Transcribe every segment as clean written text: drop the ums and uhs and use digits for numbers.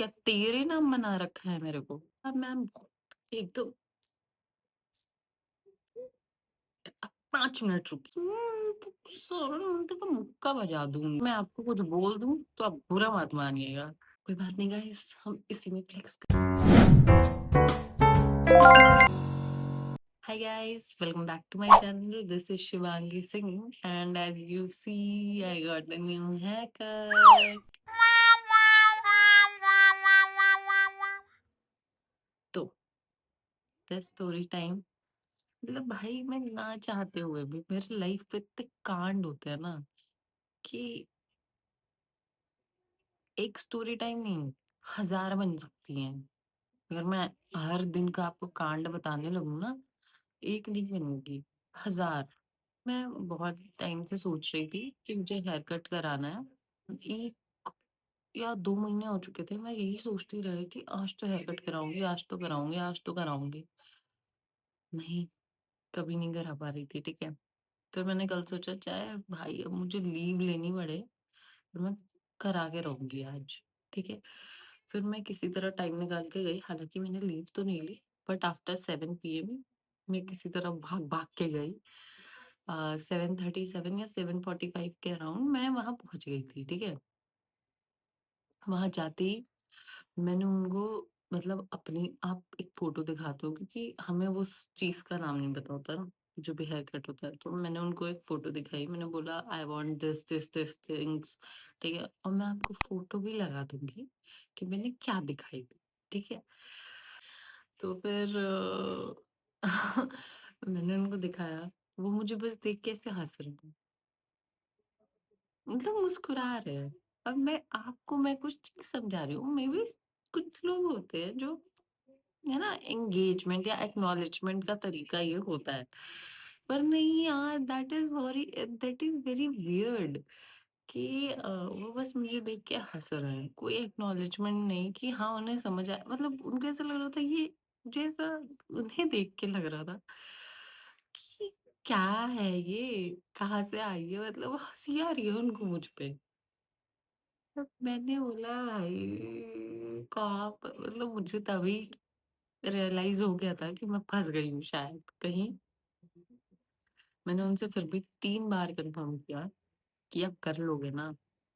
क्या तेरे नाम बना रखा है मेरे को? अब मैम एक तो 5 मिनट रुकिए। तो सारे मुंडे का मुक्का बजा दूँगी। मैं आपको कुछ बोल दूँ तो आप बुरा मत मानिएगा। कोई बात नहीं गाइस, हम इसी में flex Hi guys, welcome back to my channel. This is Shivangi Singh, and as you see, I got a new haircut. तो the story time. मतलब भाई मैं ना चाहते हुए भी मेरे लाइफ पे इतने कांड होते हैं ना कि एक स्टोरी टाइम नहीं 1000 बन सकती हैं। अगर मैं हर दिन का आपको कांड बताने लगूँ ना, एक नहीं बनेगी, 1000। मैं बहुत टाइम से सोच रही थी कि मुझे हेयर कट कराना है। 1 या 2 महीने हो चुके थे, मैं यही सोचती रही कि आज तो हेयर कट कराऊँगी, आज तो कराऊँगी, आज तो कराऊँगी। नहीं, कभी नहीं करा पा रही थी, ठीक है? फिर मैंने कल सोचा चाहे भाई अब मुझे लीव लेनी पड़े, तो मैं करा के रहूँगी आज, ठीक है? फिर मैं किसी तरह टाइम निकाल के गई, हालाँकि मैंने लीव तो नहीं ली, बट आफ्टर 7 पीएम मैं किसी तरह भाग-भाग के गई। 7:37 या 7:45 के अराउंड मैं वहाँ पहुँच गई थी, ठीक है? वहाँ जाते ही मैंने उनको मतलब अपनी आप एक फ़ोटो दिखाते हो क्योंकि हमें वो उस चीज़ का नाम नहीं पता होता ना, जो भी हेयर कट होता है। तो मैंने उनको एक फ़ोटो दिखाई, मैंने बोला I want this, this, this things, ठीक है? और मैं आपको फ़ोटो भी लगा दूँगी कि मैंने क्या दिखाई थी, ठीक है? तो फिर मैंने उनको दिखाया, वो मुझे बस देख के ऐसे हँस रहे हैं, मतलब मुस्कुरा रहे हैं। अब मैं कुछ चीज़ समझा रही हूँ, मेबी कुछ लोग होते हैं जो है ना एंगेजमेंट या एक्नॉलेजमेंट का तरीका ये होता है। पर नहीं यार दैट इज़ वेरी वियर्ड कि वो बस मुझे देख के हँस रहे हैं। कोई एक्नॉलेजमेंट नहीं कि हाँ, उन्हें समझ आया मतलब उनको ऐसा लग रहा था ये मुझे ऐसा उन्हें देख के लग रहा था कि क्या है ये? कहाँ से आई है? मतलब हँसी आ रही है उनको मुझ पे। तब मैंने बोला भाई कहाँ प मतलब मुझे तभी रियलाइज़ हो गया था कि मैं फँस गई हूँ शायद कहीं। मैंने उनसे फिर भी 3 बार कन्फर्म किया कि आप कर लोगे ना?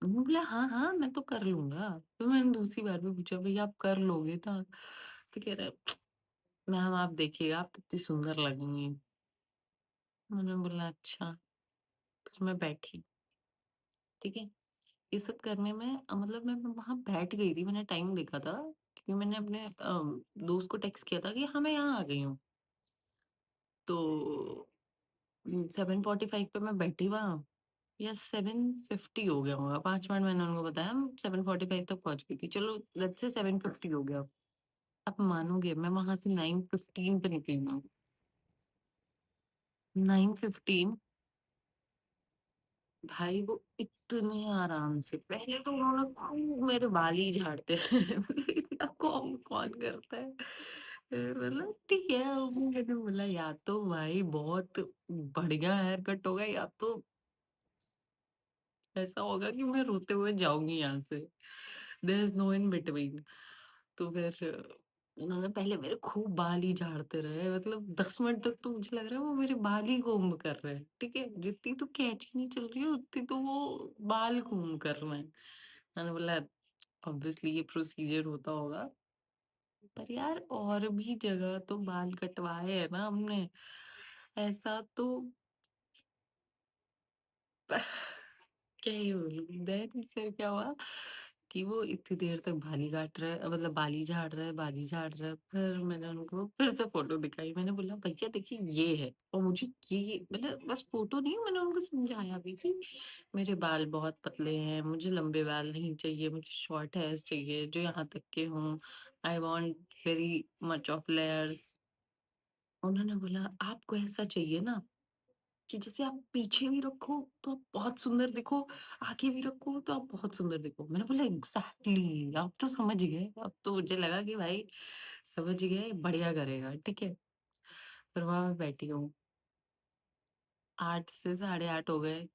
उन्होंने बोला हाँ, हाँ, मैं तो कर लूँगा। फिर मैंने दूसरी बार भी पूछा भैया आप कर लोगे ना? तो कह रहा है मैम आप देखिएगा आप कितनी सुंदर लगेंगी। मैंने बोला अच्छा। फिर मैं बैठी, ठीक है? ये सब करने में मतलब मैं वहाँ बैठ गई थी, मैंने टाइम देखा था क्योंकि मैंने अपने दोस्त को टेक्स्ट किया था कि हाँ, मैं यहाँ आ गई हूँ। तो 7:45 पे मैं बैठी वहाँ या 7:50 हो गया होगा, 5 मिनट मैंने उनको बताया 7:45 तक पहुँच गई थी। चलो लेट्स से 7:50 हो गया। आप मानोगे मैं वहाँ से 9:15 पे निकली हूँ। 9:15 भाई वो इतने आराम से पहले तो उन्होंने खूब मेरे बाल ही झाड़ते रहे इतना कौन कौन करता है। मतलब ठीक है अब मैंने बोला या तो भाई बहुत बढ़िया हेयर कट होगा या तो ऐसा होगा कि मैं रोते हुए जाऊँगी यहाँ से। There is no in between. तो फिर उन्होंने पहले मेरे खूब बाल ही झाड़ते रहे मतलब 10 मिनट तक तो मुझे लग रहा है वो मेरे बाल ही कोम्ब कर रहे हैं, ठीक है? जितनी तो कैंची नहीं चल रही है उतनी तो वो बाल कोम्ब कर रहे हैं। मैंने बोला ऑब्वियसली ये प्रोसीजर होता होगा। पर यार और भी जगह तो बाल कटवाए हैं ना हमने। ऐसा तो क्या ही बोलूँ? देन फिर क्या हुआ कि वो इतनी देर तक बाल काट रहा है मतलब बाल ही झाड़ रहा है। फिर मैंने उनको फिर से फ़ोटो दिखाई। मैंने बोला भैया देखिए ये है और मुझे ये मतलब बस फ़ोटो नहीं मैंने उनको समझाया भी कि मेरे बाल बहुत पतले हैं, मुझे लंबे बाल नहीं चाहिए, मुझे शॉर्ट हेयर्स चाहिए जो यहाँ तक के हों। I want very much of layers. उन्होंने बोला आपको ऐसा चाहिए ना कि जैसे आप पीछे भी रखो तो आप बहुत सुंदर दिखो, आगे भी रखो तो आप बहुत सुंदर दिखो। मैंने बोला एग्ज़ैक्टली आप तो समझ गए। अब तो मुझे लगा कि भाई समझ गए, बढ़िया करेगा, ठीक है? फिर वहाँ मैं बैठी हूँ, 8 से साढ़े 8 हो गए।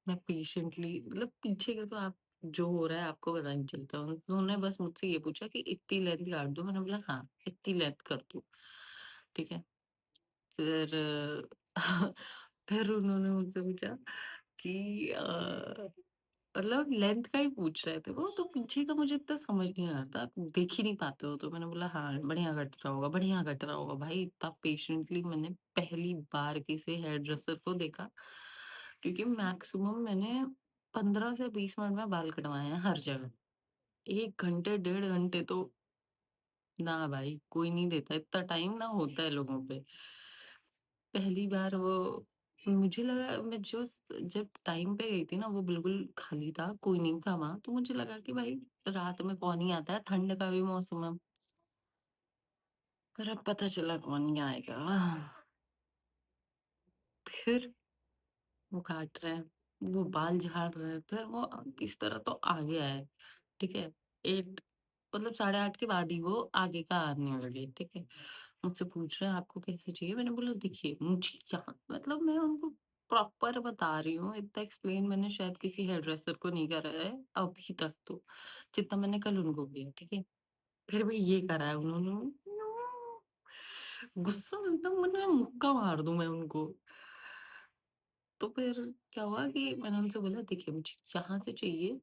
मैं पेशेंटली मतलब पीछे का तो आप जो हो रहा है आपको पता नहीं चलता। उन्होंने बस मुझसे ये पूछा कि इतनी लेंथ काट दूँ? मैंने बोला हाँ, इतनी लेंथ कर दूँ। ठीक है? फिर फिर उन्होंने मुझसे पूछा कि मतलब लेंथ का ही पूछ रहे थे वो, तो पीछे का मुझे इतना समझ नहीं आ रहा था, आप देख ही नहीं पाते हो, तो मैंने बोला हाँ, बढ़िया कट रहा होगा, बढ़िया कट रहा होगा। भाई इतना पेशेंटली मैंने पहली बार किसी हेयर ड्रेसर को देखा, क्योंकि मैक्सिमम मैंने 15 से 20 मिनट में बाल कटवाए हैं हर जगह। 1 घंटे, 1.5 घंटे तो ना भाई, कोई नहीं देता, इतना टाइम ना होता है लोगों पे। पहली बार वो मुझे लगा, मैं जो जब टाइम पे गई थी ना, वो बिल्कुल खाली था, कोई नहीं था वहाँ, तो मुझे लगा कि भाई रात में कौन ही आता है, ठंड का भी मौसम है। पर अब पता चला कौन ही आएगा। फिर वो काट रहा है, वो बाल झाड़ रहा है, फिर वो किस तरह तो आगे आए, ठीक है? 8 मतलब 8:30 के बाद ही वो आगे का आने लगे, ठीक है? मुझसे पूछ रहे हैं आपको कैसे चाहिए? मैंने बोला देखिए मुझे यहाँ मतलब मैं उनको प्रॉपर बता रही हूँ, इतना एक्सप्लेन मैंने शायद किसी हेयर ड्रेसर को नहीं करा है अभी तक तो, जितना मैंने कल उनको किया, ठीक है? फिर भी ये करा है उन्होंने। गुस्सा एकदम मन में मुक्का मार दूँ मैं उनको। तो फिर क्या हुआ कि मैंने उनसे बोला देखिए मुझे यहाँ से चाहिए,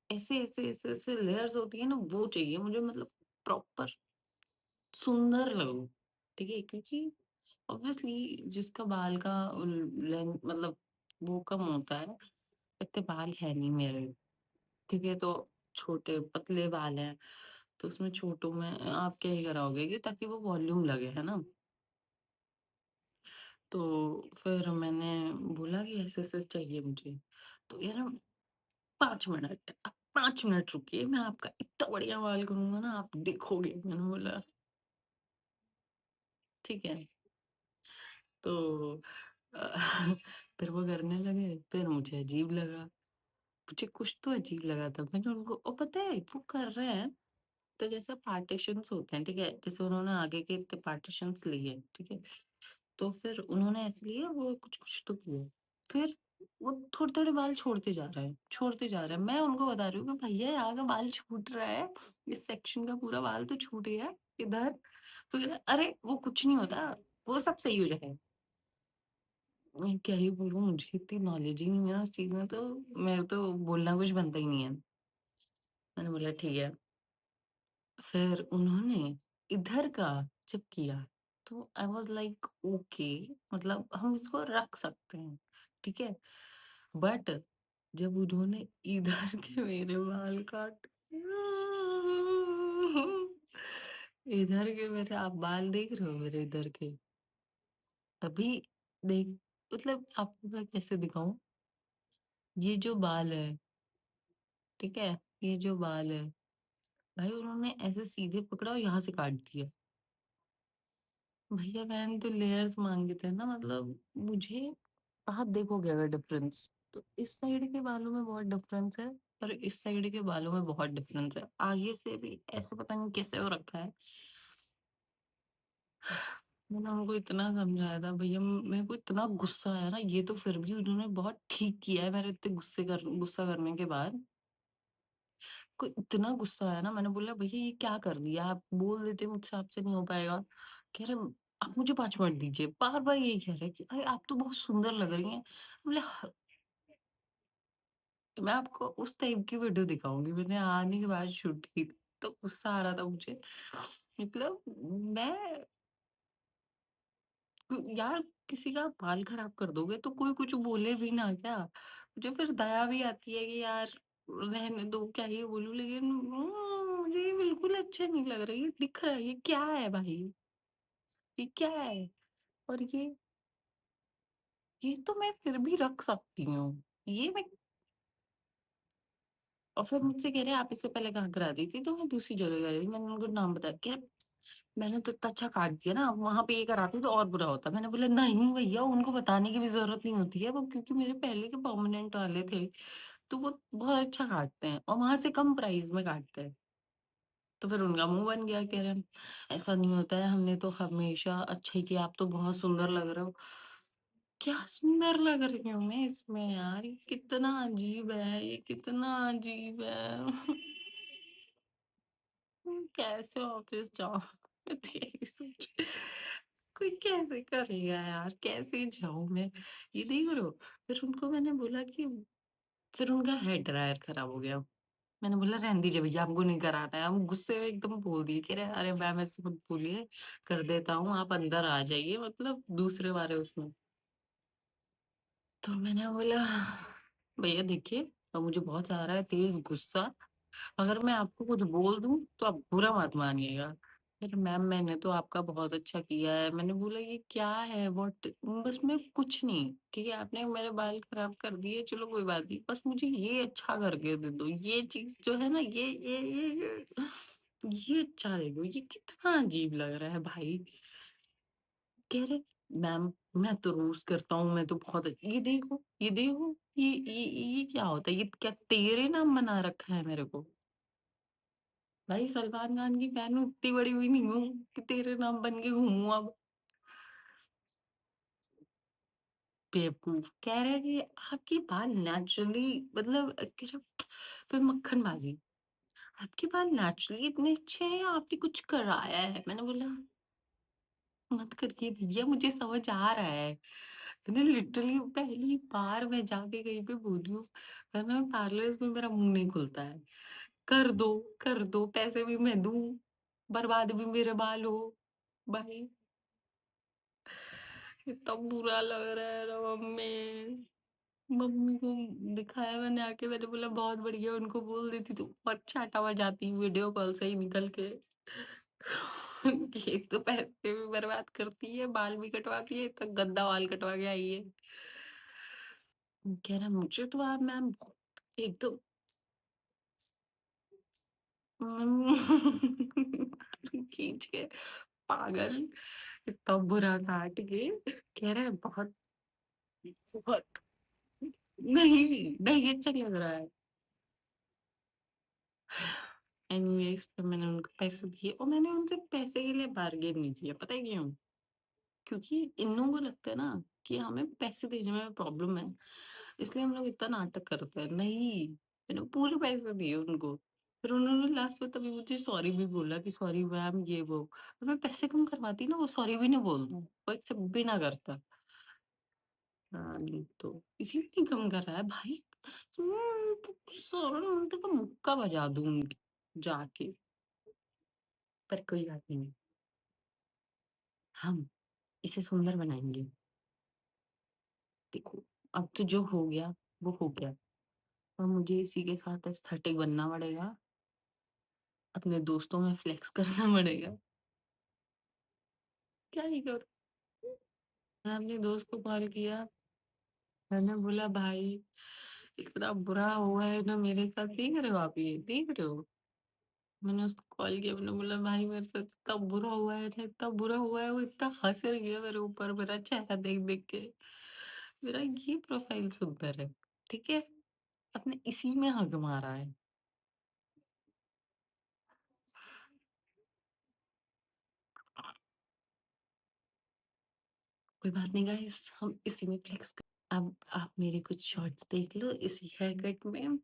ऐसे लेयर्स होती है ना, वो चाहिए मुझे, मतलब प्रॉपर सुंदर लगूँ, ठीक है? क्योंकि ऑब्वियसली जिसका बाल का लेंथ मतलब वो कम होता है, इतने बाल है नहीं मेरे, ठीक है? तो छोटे पतले बाल हैं, तो उसमें छोटों में आप क्या ही कराओगे कि ताकि वो वॉल्यूम लगे, है ना? तो फिर मैंने बोला कि ऐसे-ऐसे चाहिए मुझे। तो यार 5 मिनट, आप 5 मिनट रुकिए, मैं आपका इतना बढ़िया बाल करूँगा ना, आप देखोगे। मैंने बोला ठीक है। तो अ, फिर वो करने लगे, फिर मुझे अजीब लगा। मुझे कुछ तो अजीब लगा था। मैंने उनको और पता है वो कर रहे हैं, तो जैसे पार्टीशंस होते हैं, ठीक है? जैसे उन्होंने आगे के इतने पार्टीशंस लिए, ठीक है? तो फिर उन्होंने ऐसे लिए, वो कुछ-कुछ तो किए। फिर वो थोड़े-थोड़े बाल छोड़ते जा रहे हैं, छोड़ते जा रहे हैं। मैं उनको बता रही हूँ कि भैया यहाँ का बाल छूट रहा है, इस सेक्शन का पूरा बाल तो छूट गया है, इधर। तो कह रहे, "अरे! वो कुछ नहीं होता, वो सब सही हो जाएगा।" मैं क्या ही बोलूँ, मुझे इतनी नॉलेज ही नहीं है उस चीज़ में, तो मेरे तो बोलना कुछ बनता ही नहीं है। मैंने बोला ठीक है। फिर उन्होंने इधर का जब किया, तो आई वाज़ लाइक ओके, मतलब हम इसको रख सकते हैं, ठीक है? बट जब उन्होंने इधर के मेरे बाल काटे, इधर के मेरे आप बाल देख रहे हो मेरे इधर के? अभी देख मतलब आपको मैं कैसे दिखाऊँ? ये जो बाल है, ठीक है? ये जो बाल है, भाई उन्होंने ऐसे सीधे पकड़ा और यहाँ से काट दिया। भैया मैंने तो लेयर्स माँगे थे ना, मतलब मुझे आप देखोगे अगर डिफरेंस, तो इस साइड के बालों में बहुत डिफरेंस है और इस साइड के बालों में बहुत डिफरेंस है। आगे से भी ऐसे पता नहीं कैसे हो रखा है। मैंने उनको इतना समझाया था भैया, मेरे को इतना गुस्सा आया ना, ये तो फिर भी उन्होंने बहुत ठीक किया है मेरे इतने गुस्सा करने के बाद। को इतना गुस्सा आया ना, मैंने बोला भैया ये क्या कर दिया? आप बोल देते मुझसे आपसे नहीं हो पाएगा। कह रहे आप मुझे 5 मिनट दीजिए। बार-बार यही कह रहे हैं कि अरे आप तो बहुत सुंदर लग रही हैं। बोले मैं आपको उस टाइप की वीडियो दिखाऊँगी, मैंने आने के बाद शूट की थी, तो गुस्सा आ रहा था मुझे। मतलब मैं यार किसी का बाल खराब कर दोगे तो कोई कुछ बोले भी ना क्या? मुझे फिर दया भी आती है कि यार रहने दो, क्या ही बोलूँ, लेकिन मुझे ये बिल्कुल अच्छा नहीं लग रहा है, ये दिख रहा है, ये क्या है भाई? ये क्या है? और ये तो मैं फिर भी रख सकती हूँ। ये मैं और फिर मुझसे कह रहे हैं आप इससे पहले कहाँ कराती थी? तो मैं दूसरी जगह करा रही थी। मैंने उनको नाम बताया, कह रहे मैंने तो इतना अच्छा काट दिया ना, वहाँ पे ये कराती तो और बुरा होता। मैंने बोला नहीं भैया, उनको बताने की भी ज़रूरत नहीं होती है, वो क्योंकि मेरे पहले के परमानेंट वाले थे, तो वो बहुत अच्छा काटते हैं और वहाँ से कम प्राइस में काटते हैं। तो फिर उनका मुँह बन गया, कह रहे हैं ऐसा नहीं होता है, हमने तो हमेशा अच्छा ही किया, आप तो बहुत सुंदर लग रहे हो। क्या सुंदर लग रही हूँ मैं इसमें यार, ये कितना अजीब है, ये कितना अजीब है। कैसे ऑफिस जाऊँ? मैं तो यही सोच कोई कैसे करेगा यार, कैसे जाऊँ मैं? ये देख रहे हो? फिर उनको मैंने बोला कि फिर उनका हेयर ड्रायर खराब हो गया। मैंने बोला रहने दीजिए भैया, हमको नहीं कराना है। हम गुस्से में एकदम बोल दिए, कह रहे अरे मैम ऐसे मत बोलिए, कर देता हूँ, आप अंदर आ जाइए, मतलब दूसरे वाले उसमें। तो मैंने बोला भैया देखिए, अब मुझे बहुत आ रहा है तेज गुस्सा, अगर मैं आपको कुछ बोल दूं तो आप बुरा मत मानिएगा। फिर मैम मैंने तो आपका बहुत अच्छा किया है। मैंने बोला ये क्या है, व्हाट, बस मैं कुछ नहीं, ठीक है आपने मेरे बाल खराब कर दिए, चलो कोई बात नहीं, बस मुझे ये अच्छा करके दे दो, ये चीज जो है ना, ये अच्छा दे दो। ये कितना अजीब लग रहा है भाई। कह रहे मैम मैं तो रोज करता हूँ, मैं तो बहुत ये देखो, ये देखो, ये क्या होता है, ये क्या तेरे नाम बना रखा है मेरे को? भाई सलमान खान की फैन हूँ, इतनी बड़ी हुई नहीं हूँ कि तेरे नाम बन के घूमूं अब। बेवकूफ कह रहे हैं कि आपके बाल नेचुरली, मतलब कह रहे फिर मक्खनबाजी, आपके बाल नेचुरली इतने अच्छे हैं या आपने कुछ कराया है? मैंने बोला मत करिए भैया, मुझे समझ आ रहा है। मैंने लिटरली पहली बार मैं जाके कहीं पे बोली हूँ, वरना पार्लर में मेरा मुंह नहीं खुलता है। कर दो, कर दो, पैसे भी मैं दूं, बर्बाद भी मेरे बाल हो। भाई इतना बुरा लग रहा है ना मम्मी। मम्मी को दिखाया मैंने आके, मैंने बोला बहुत बढ़िया, उनको बोल देती तो ऊपर चाटा जाती वीडियो कॉल से ही निकल के। एक तो पैसे भी बर्बाद करती है, बाल भी कटवाती है, इतना गंदा बाल कटवा के आई है। कह रहा मुझे तो आप मैम एकदम खींच के पागल, इतना बुरा काट के कह रहा है बहुत बहुत नहीं नहीं अच्छा लग रहा है। एनीवेज फिर मैंने उनको पैसे दिए और मैंने उनसे पैसे के लिए बार्गेन नहीं किया, पता है क्यों? क्योंकि इन लोगों को लगता है ना कि हमें पैसे देने में प्रॉब्लम है, इसलिए हम लोग इतना नाटक करते हैं। नहीं, मैंने पूरे पैसे दिए उनको। फिर उन्होंने लास्ट में तभी मुझे सॉरी भी बोला कि सॉरी मैम ये वो। और मैं पैसे कम करवाती ना, वो सॉरी भी नहीं बोलता, वो एक्सेप्ट भी ना करता। हाँ, नहीं तो इसीलिए नहीं कम कर रहा है भाई। तो सर उनका तो मुक्का बजा दूं उनकी जाके। पर कोई बात नहीं, हम इसे सुंदर बनाएंगे। देखो, अब तो जो हो गया वो हो गया, और मुझे इसी के साथ एस्थेटिक बनना पड़ेगा, अपने दोस्तों में फ्लेक्स करना पड़ेगा। क्या ही करूं? मैंने अपने दोस्त को कॉल किया, मैंने बोला भाई इतना बुरा हुआ है ना मेरे साथ, देख रहे हो आप, ये देख रहे हो? मैंने उसको कॉल किया, मैंने बोला भाई मेरे साथ इतना बुरा हुआ है ना, इतना बुरा हुआ है, वो इतना हंस रही है मेरे ऊपर, मेरा चेहरा देख देख के। मेरा ये प्रोफाइल सुंदर है, ठीक है, अपने इसी में हक मारा है। कोई बात नहीं गाइस, हम इसी में फ्लेक्स कर। अब आप मेरे कुछ शॉर्ट्स देख लो इसी हेयर कट में।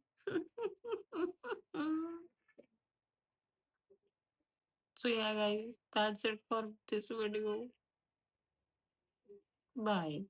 So yeah guys, that's it for this video. Bye.